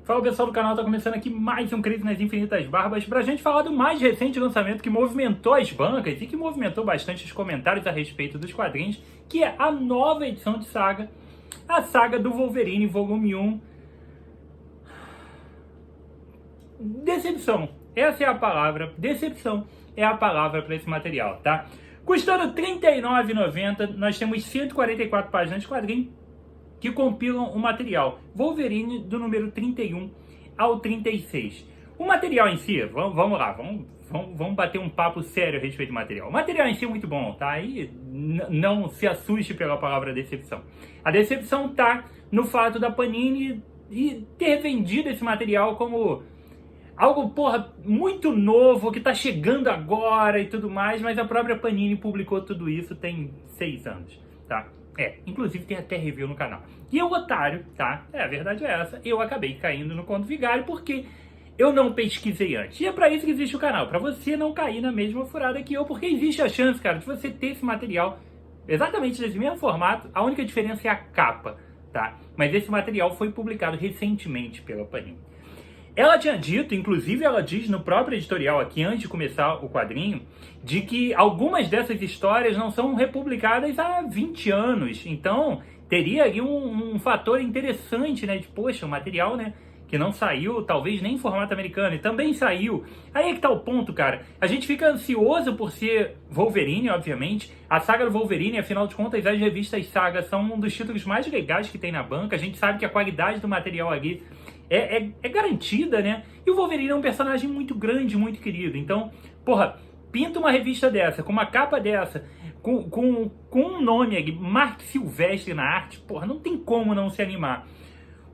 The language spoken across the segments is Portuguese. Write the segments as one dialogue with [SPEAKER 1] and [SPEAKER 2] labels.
[SPEAKER 1] Fala pessoal do canal, tá começando aqui mais um Crise nas Infinitas Barbas pra gente falar do mais recente lançamento que movimentou as bancas e que movimentou bastante os comentários a respeito dos quadrinhos, que é a nova edição de saga, a saga do Wolverine Volume 1. Decepção, essa é a palavra, decepção é a palavra para esse material, tá? Custando R$ 39,90, nós temos 144 páginas de quadrinho que compilam o material Wolverine do número 31 ao 36. O material em si, vamos lá, vamos bater um papo sério a respeito do material. O material em si é muito bom, tá? E não se assuste pela palavra decepção. A decepção tá no fato da Panini ter vendido esse material como algo, muito novo, que tá chegando agora e tudo mais, mas a própria Panini publicou tudo isso tem 6 anos, tá? Inclusive tem até review no canal. E eu, otário, tá? A verdade é essa, eu acabei caindo no conto vigário porque eu não pesquisei antes. E é pra isso que existe o canal, pra você não cair na mesma furada que eu, porque existe a chance, cara, de você ter esse material exatamente desse mesmo formato, a única diferença é a capa, tá? Mas esse material foi publicado recentemente pela Panini. Ela tinha dito, inclusive ela diz no próprio editorial aqui, antes de começar o quadrinho, de que algumas dessas histórias não são republicadas há 20 anos. Então, teria ali um fator interessante, né? De, poxa, o material, né? Que não saiu, talvez nem em formato americano, e também saiu. Aí é que tá o ponto, cara. A gente fica ansioso por ser Wolverine, obviamente. A saga do Wolverine, afinal de contas, as revistas Saga são um dos títulos mais legais que tem na banca. A gente sabe que a qualidade do material ali é garantida, né? E o Wolverine é um personagem muito grande, muito querido. Então, pinta uma revista dessa, com uma capa dessa, com um nome aqui, Mark Silvestre na arte, não tem como não se animar.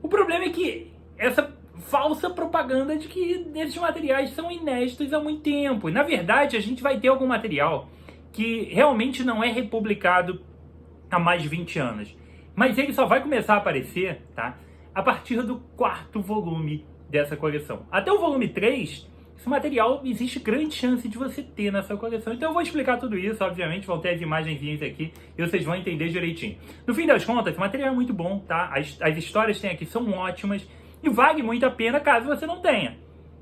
[SPEAKER 1] O problema é que essa falsa propaganda de que esses materiais são inéditos há muito tempo. E, na verdade, a gente vai ter algum material que realmente não é republicado há mais de 20 anos. Mas ele só vai começar a aparecer, tá? A partir do 4º volume dessa coleção. Até o volume 3, esse material existe grande chance de você ter nessa coleção. Então eu vou explicar tudo isso, obviamente, vão ter as imagenzinhas aqui e vocês vão entender direitinho. No fim das contas, esse material é muito bom, tá? As histórias que tem aqui são ótimas e vale muito a pena caso você não tenha.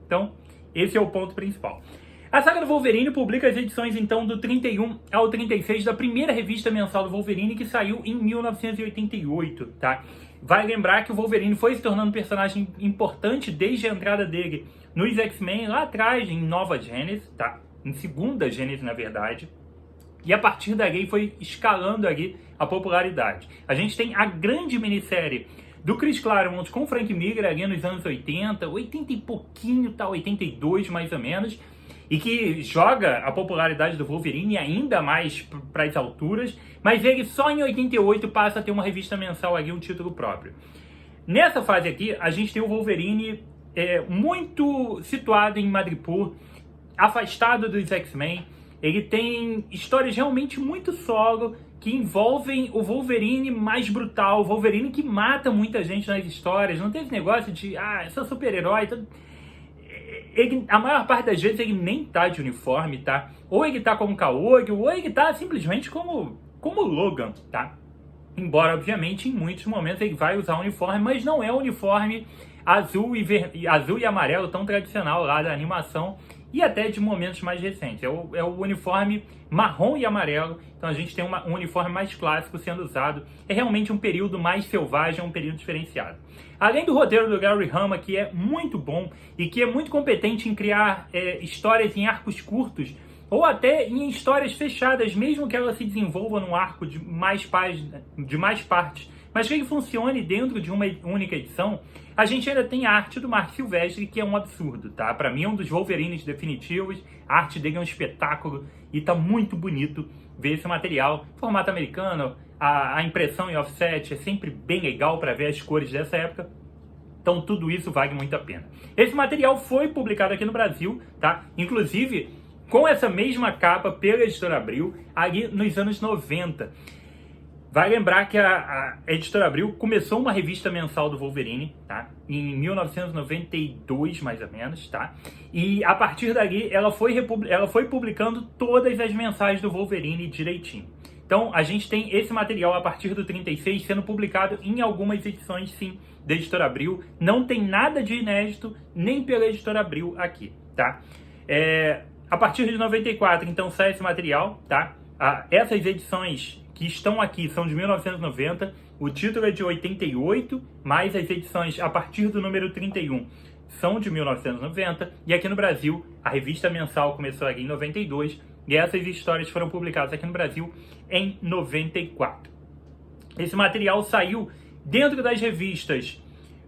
[SPEAKER 1] Então, esse é o ponto principal. A saga do Wolverine publica as edições, então, do 31 ao 36 da primeira revista mensal do Wolverine, que saiu em 1988, tá? Vai lembrar que o Wolverine foi se tornando um personagem importante desde a entrada dele nos X-Men, lá atrás, em Nova Gênesis, tá? Em Segunda Gênesis, na verdade. E a partir daí foi escalando ali a popularidade. A gente tem a grande minissérie do Chris Claremont com Frank Miller ali nos anos 80 e pouquinho, tá? 82 mais ou menos. E que joga a popularidade do Wolverine ainda mais para as alturas, mas ele só em 88 passa a ter uma revista mensal ali, um título próprio. Nessa fase aqui, a gente tem o Wolverine muito situado em Madripoor, afastado dos X-Men. Ele tem histórias realmente muito solo, que envolvem o Wolverine mais brutal, o Wolverine que mata muita gente nas histórias. Não tem esse negócio de, eu sou super-herói, a maior parte das vezes ele nem tá de uniforme, tá? Ou ele tá como Kaog, ou ele tá simplesmente como Logan, tá? Embora, obviamente, em muitos momentos ele vai usar uniforme, mas não é o uniforme azul e amarelo tão tradicional lá da animação e até de momentos mais recentes. É o uniforme marrom e amarelo, então a gente tem um uniforme mais clássico sendo usado. É realmente um período mais selvagem, um período diferenciado. Além do roteiro do Gary Hama, que é muito bom e que é muito competente em criar histórias em arcos curtos, ou até em histórias fechadas, mesmo que ela se desenvolva num arco de mais partes, mas que ele funcione dentro de uma única edição, a gente ainda tem a arte do Mark Silvestre, que é um absurdo, tá? Pra mim é um dos Wolverines definitivos, a arte dele é um espetáculo e tá muito bonito ver esse material. Formato americano, a impressão em offset é sempre bem legal para ver as cores dessa época. Então tudo isso vale muito a pena. Esse material foi publicado aqui no Brasil, tá? Inclusive com essa mesma capa pela Editora Abril, ali nos anos 90. Vai lembrar que a Editora Abril começou uma revista mensal do Wolverine, tá? Em 1992, mais ou menos, tá? E a partir dali ela foi publicando todas as mensagens do Wolverine direitinho. Então, a gente tem esse material a partir do 36 sendo publicado em algumas edições, sim, da Editora Abril. Não tem nada de inédito, nem pela Editora Abril aqui, tá? A partir de 94, então, sai esse material, tá? Essas edições que estão aqui são de 1990, o título é de 88, mas as edições a partir do número 31 são de 1990, e aqui no Brasil, a revista mensal começou aqui em 92, e essas histórias foram publicadas aqui no Brasil em 94. Esse material saiu dentro das revistas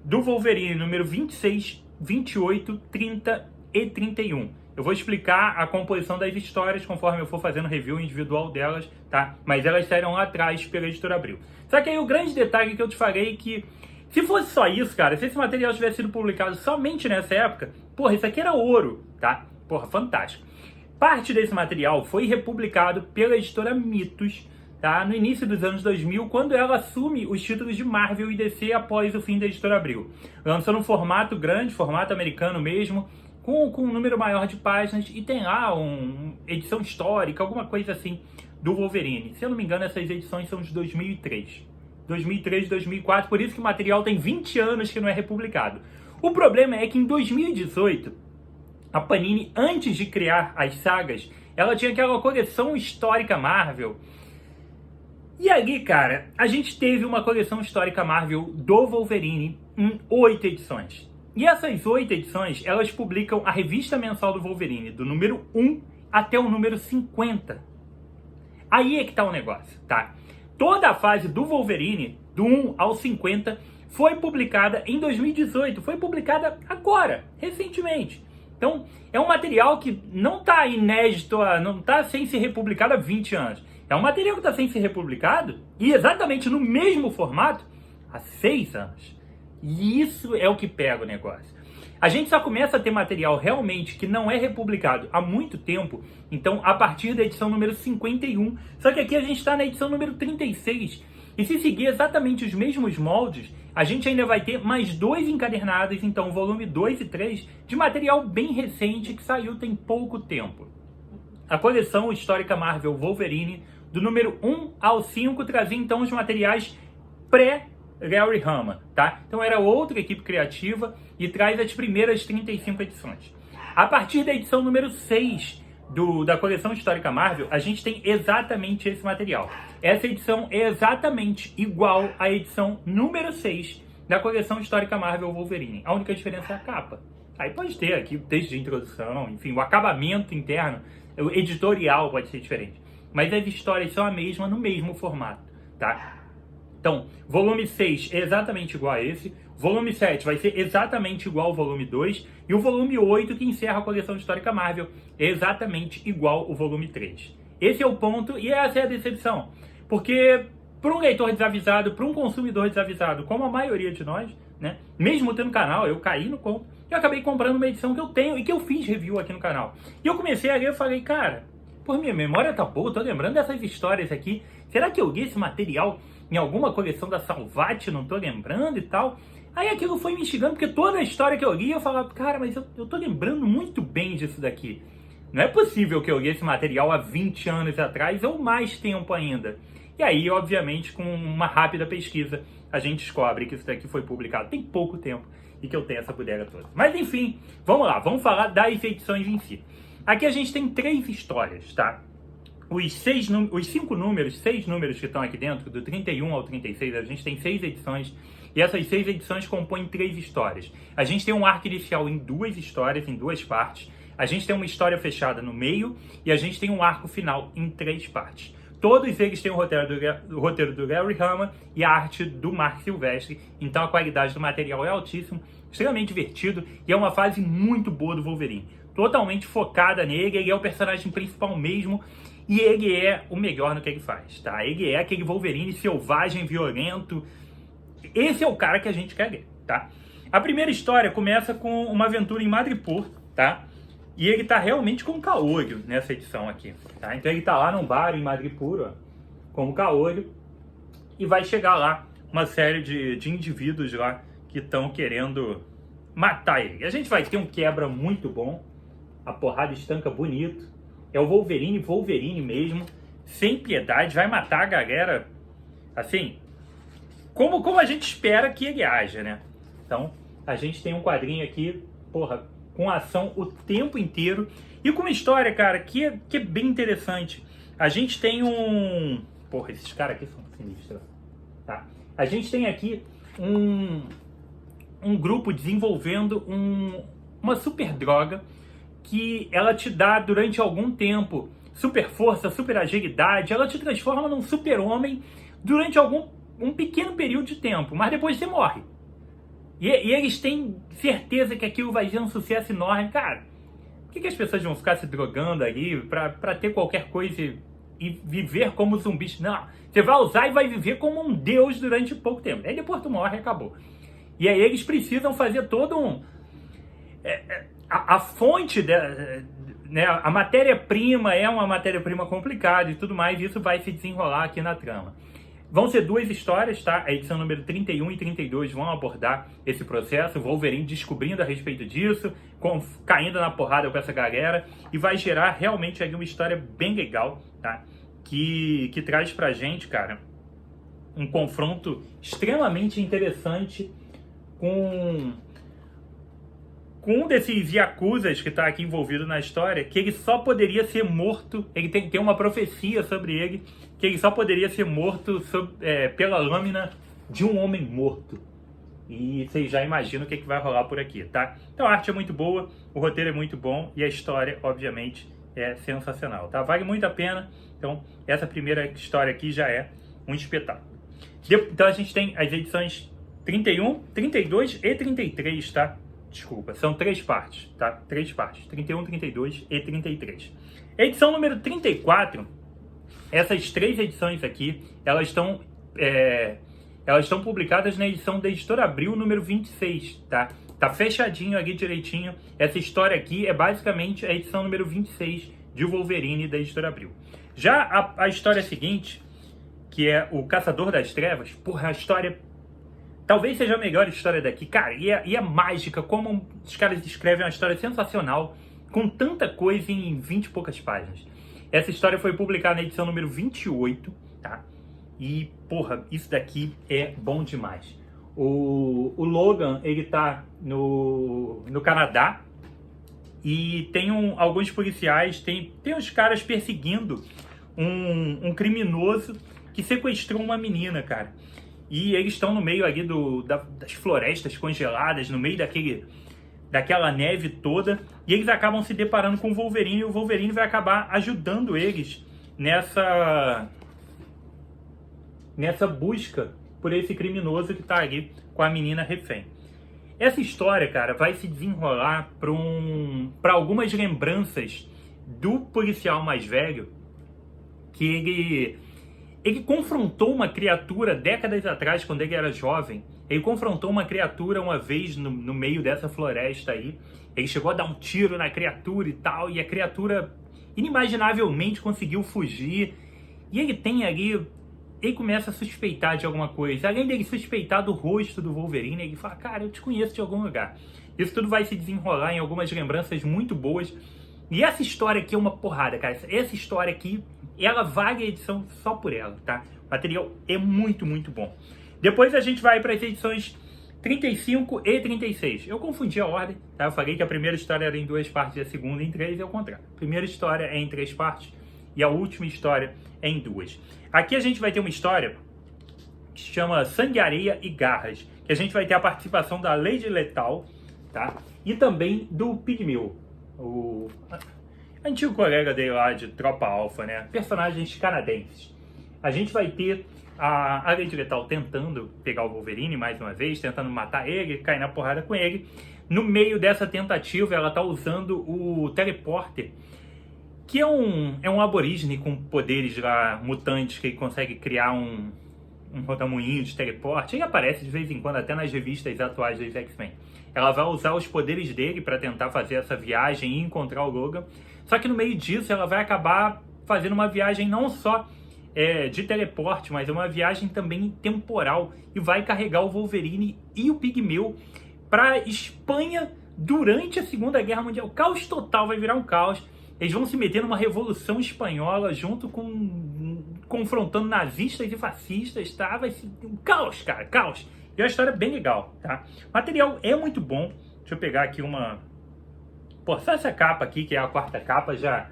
[SPEAKER 1] do Wolverine, número 26, 28, 30 e 31. Eu vou explicar a composição das histórias conforme eu for fazendo review individual delas, tá? Mas elas saíram lá atrás pela Editora Abril. Só que aí o grande detalhe que eu te falei é que, se fosse só isso, cara, se esse material tivesse sido publicado somente nessa época, porra, isso aqui era ouro, tá? Porra, fantástico. Parte desse material foi republicado pela editora Mitos, tá? No início dos anos 2000, quando ela assume os títulos de Marvel e DC após o fim da Editora Abril. Lançou num formato grande, formato americano mesmo, com um número maior de páginas, e tem lá uma edição histórica, alguma coisa assim, do Wolverine. Se eu não me engano, essas edições são de 2003. 2003, 2004, por isso que o material tem 20 anos que não é republicado. O problema é que em 2018, a Panini, antes de criar as sagas, ela tinha aquela coleção histórica Marvel. E ali, cara, a gente teve uma coleção histórica Marvel do Wolverine em 8 edições. E essas 8 edições, elas publicam a revista mensal do Wolverine, do número 1 até o número 50. Aí é que tá o negócio, tá? Toda a fase do Wolverine, do 1 ao 50, foi publicada em 2018. Foi publicada agora, recentemente. Então, é um material que não está inédito, não está sem ser republicado há 20 anos. É um material que está sem ser republicado, e exatamente no mesmo formato, há 6 anos. E isso é o que pega o negócio. A gente só começa a ter material realmente que não é republicado há muito tempo, então a partir da edição número 51. Só que aqui a gente está na edição número 36. E se seguir exatamente os mesmos moldes, a gente ainda vai ter mais 2 encadernados, então volume 2 e 3, de material bem recente que saiu tem pouco tempo. A coleção histórica Marvel Wolverine, do número 1 ao 5, trazia então os materiais pré-Larry Hama, tá? Então era outra equipe criativa e traz as primeiras 35 edições. A partir da edição número 6 da coleção histórica Marvel, a gente tem exatamente esse material. Essa edição é exatamente igual à edição número 6 da coleção histórica Marvel Wolverine. A única diferença é a capa. Aí pode ter aqui o texto de introdução, enfim, o acabamento interno, o editorial pode ser diferente. Mas as histórias são a mesma, no mesmo formato, tá? Então, volume 6 é exatamente igual a esse, volume 7 vai ser exatamente igual ao volume 2, e o volume 8, que encerra a coleção histórica Marvel, é exatamente igual ao volume 3. Esse é o ponto, e essa é a decepção. Porque, para um leitor desavisado, para um consumidor desavisado, como a maioria de nós, né, mesmo tendo canal, eu caí no conto, eu acabei comprando uma edição que eu tenho e que eu fiz review aqui no canal. E eu comecei a ler e falei, cara, minha memória tá boa, tô lembrando dessas histórias aqui, será que eu li esse material em alguma coleção da Salvat, não tô lembrando e tal? Aí aquilo foi me instigando, porque toda a história que eu li, eu falava, cara, mas eu tô lembrando muito bem disso daqui. Não é possível que eu li esse material há 20 anos atrás, ou mais tempo ainda. E aí, obviamente, com uma rápida pesquisa, a gente descobre que isso daqui foi publicado tem pouco tempo e que eu tenho essa bodega toda. Mas enfim, vamos lá, vamos falar das edições em si. Aqui a gente tem 3 histórias, tá? Os 6 números que estão aqui dentro, do 31 ao 36, a gente tem 6 edições, e essas 6 edições compõem 3 histórias. A gente tem um arco inicial em 2 histórias, em 2 partes, a gente tem uma história fechada no meio, e a gente tem um arco final em 3 partes. Todos eles têm o roteiro do Larry Hama e a arte do Mark Silvestre, então a qualidade do material é altíssima, extremamente divertido, e é uma fase muito boa do Wolverine. Totalmente focada nele, ele é o personagem principal mesmo, e ele é o melhor no que ele faz, tá? Ele é aquele Wolverine selvagem, violento. Esse é o cara que a gente quer ver, tá? A primeira história começa com uma aventura em Madripoor, tá? E ele tá realmente como Kaori nessa edição aqui, tá? Então ele tá lá num bar em Madripoor, ó, como Kaori, e vai chegar lá uma série de indivíduos lá que estão querendo matar ele. A gente vai ter um quebra muito bom, a porrada estanca bonito, é o Wolverine mesmo, sem piedade, vai matar a galera, assim, como a gente espera que ele haja, né? Então, a gente tem um quadrinho aqui, porra, com ação o tempo inteiro e com uma história, cara, que é bem interessante. A gente tem um... Porra, esses caras aqui são sinistros, tá? A gente tem aqui um grupo desenvolvendo uma super droga que ela te dá durante algum tempo super força, super agilidade, ela te transforma num super-homem durante um pequeno período de tempo, mas depois você morre. E eles têm certeza que aquilo vai ser um sucesso enorme. Cara, por que as pessoas vão ficar se drogando aí pra ter qualquer coisa e viver como zumbis? Não, você vai usar e vai viver como um deus durante pouco tempo. Aí depois tu morre e acabou. E aí eles precisam fazer todo a fonte, né, a matéria-prima é uma matéria-prima complicada e tudo mais, e isso vai se desenrolar aqui na trama. Vão ser duas histórias, tá? A edição número 31 e 32 vão abordar esse processo, o Wolverine descobrindo a respeito disso, caindo na porrada com essa galera, e vai gerar realmente ali uma história bem legal, tá? Que traz pra gente, cara, um confronto extremamente interessante com um desses Yakuzas que está aqui envolvido na história, que ele só poderia ser morto, ele tem uma profecia sobre ele, que ele só poderia ser morto pela lâmina de um homem morto. E vocês já imaginam o que vai rolar por aqui, tá? Então a arte é muito boa, o roteiro é muito bom e a história, obviamente, é sensacional, tá? Vale muito a pena. Então essa primeira história aqui já é um espetáculo. Então a gente tem as edições 31, 32 e 33, tá? Desculpa, são 3 partes, tá? 3 partes, 31, 32 e 33. Edição número 34, essas 3 edições aqui, elas estão publicadas na edição da Editora Abril, número 26, tá? Tá fechadinho ali direitinho. Essa história aqui é basicamente a edição número 26 de Wolverine da Editora Abril. Já a história seguinte, que é o Caçador das Trevas, porra, a história... Talvez seja a melhor história daqui. Cara, e é mágica, como os caras escrevem uma história sensacional, com tanta coisa em 20 e poucas páginas. Essa história foi publicada na edição número 28, tá? E, porra, isso daqui é bom demais. O Logan, ele tá no Canadá, e tem alguns policiais, tem uns caras perseguindo um criminoso que sequestrou uma menina, cara. E eles estão no meio ali das florestas congeladas, no meio daquela neve toda, e eles acabam se deparando com o Wolverine, e o Wolverine vai acabar ajudando eles nessa busca por esse criminoso que está ali com a menina refém. Essa história, cara, vai se desenrolar para algumas lembranças do policial mais velho, que ele confrontou uma criatura décadas atrás, quando ele era jovem. Ele confrontou uma criatura uma vez no meio dessa floresta aí. Ele chegou a dar um tiro na criatura e tal, e a criatura inimaginavelmente conseguiu fugir. E ele tem ali... Ele começa a suspeitar de alguma coisa. Além dele suspeitar do rosto do Wolverine, ele fala, cara, eu te conheço de algum lugar. Isso tudo vai se desenrolar em algumas lembranças muito boas. E essa história aqui é uma porrada, cara. Essa história aqui, ela vale a edição só por ela, tá? O material é muito, muito bom. Depois a gente vai para as edições 35 e 36. Eu confundi a ordem, tá? Eu falei que a primeira história era em 2 partes e a segunda em 3, é o contrário. A primeira história é em 3 partes e a última história é em 2. Aqui a gente vai ter uma história que se chama Sangue, Areia e Garras, que a gente vai ter a participação da Lady Lethal, tá? E também do Pigmeu, o antigo colega dele lá de Tropa Alpha, né? Personagens canadenses. A gente vai ter a Lady Lethal tentando pegar o Wolverine mais uma vez, tentando matar ele, cair na porrada com ele. No meio dessa tentativa, ela tá usando o teleporter, que é um aborígene com poderes lá, mutantes, que ele consegue criar um rodamuinho de teleporte. Ele aparece de vez em quando, até nas revistas atuais dos X-Men. Ela vai usar os poderes dele para tentar fazer essa viagem e encontrar o Logan. Só que no meio disso, ela vai acabar fazendo uma viagem não só de teleporte, mas é uma viagem também temporal. E vai carregar o Wolverine e o Pigmeu para Espanha durante a Segunda Guerra Mundial. O caos total, vai virar um caos. Eles vão se meter numa Revolução Espanhola junto com confrontando nazistas e fascistas, tá? Vai ser um caos, cara, caos. E a história é bem legal, tá? O material é muito bom. Deixa eu pegar aqui uma... Pô, só essa capa aqui, que é a quarta capa, já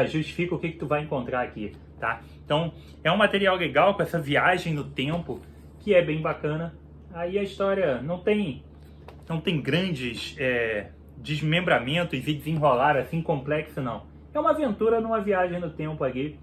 [SPEAKER 1] justifica o que tu vai encontrar aqui, tá? Então, é um material legal com essa viagem no tempo, que é bem bacana. Aí a história não tem grandes desmembramentos e desenrolar assim complexo, não. É uma aventura numa viagem no tempo ali,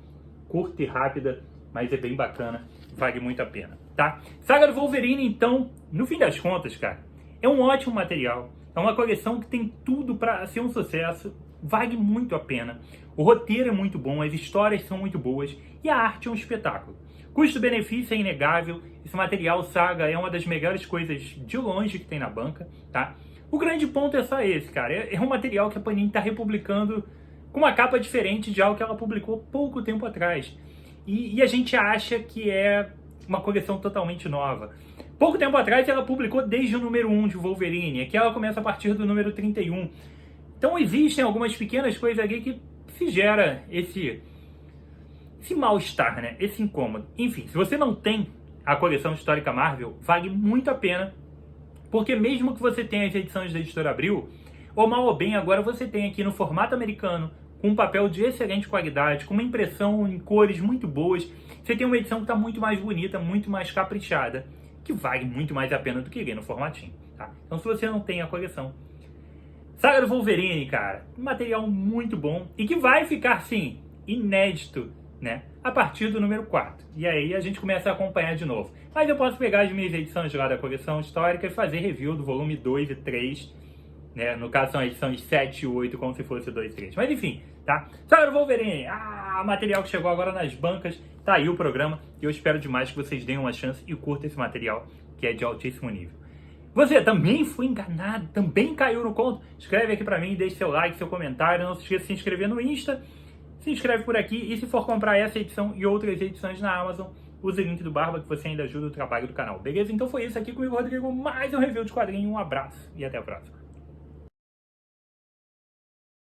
[SPEAKER 1] curta e rápida, mas é bem bacana, vale muito a pena, tá? Saga do Wolverine, então, no fim das contas, cara, é um ótimo material. É uma coleção que tem tudo para ser um sucesso, vale muito a pena. O roteiro é muito bom, as histórias são muito boas e a arte é um espetáculo. Custo-benefício é inegável, esse material Saga é uma das melhores coisas de longe que tem na banca, tá? O grande ponto é só esse, cara, é um material que a Panini está republicando com uma capa diferente de algo que ela publicou pouco tempo atrás. E a gente acha que é uma coleção totalmente nova. Pouco tempo atrás ela publicou desde o número 1 de Wolverine, aqui ela começa a partir do número 31. Então existem algumas pequenas coisas ali que se gera esse mal-estar, né? Esse incômodo. Enfim, se você não tem a coleção histórica Marvel, vale muito a pena, porque mesmo que você tenha as edições da Editora Abril, ou mal ou bem, agora você tem aqui no formato americano, com um papel de excelente qualidade, com uma impressão em cores muito boas, você tem uma edição que está muito mais bonita, muito mais caprichada, que vale muito mais a pena do que ler no formatinho, tá? Então se você não tem a coleção, Saga do Wolverine, cara, um material muito bom e que vai ficar, sim, inédito, né, a partir do número 4. E aí a gente começa a acompanhar de novo. Mas eu posso pegar as minhas edições lá da coleção histórica e fazer review do volume 2 e 3, né? No caso são edições 7 e 8, como se fosse 2 e 3. Mas enfim, tá? Saga do Wolverine, material que chegou agora nas bancas, tá aí o programa. E eu espero demais que vocês deem uma chance e curtam esse material, que é de altíssimo nível. Você também foi enganado, também caiu no conto? Escreve aqui pra mim, deixe seu like, seu comentário. Não se esqueça de se inscrever no Insta. Se inscreve por aqui e se for comprar essa edição e outras edições na Amazon, use o link do Barba que você ainda ajuda o trabalho do canal, beleza? Então foi isso aqui comigo, Rodrigo, mais um review de quadrinho. Um abraço e até a próxima.